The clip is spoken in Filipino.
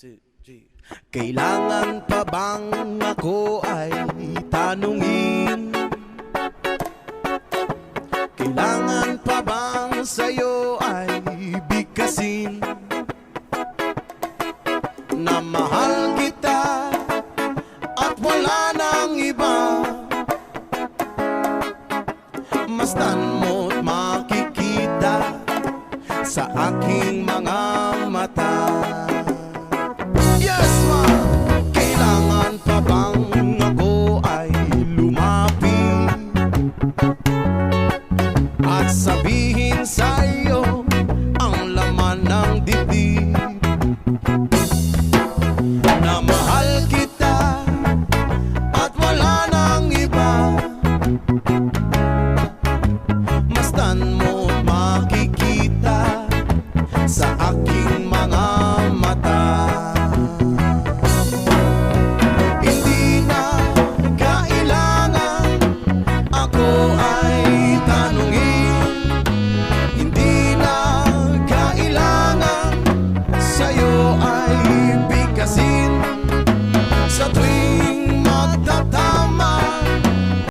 2, 3. Kailangan pa bang ako ay tanungin? Kailangan pa bang sa'yo ay bigkasin? Na mahal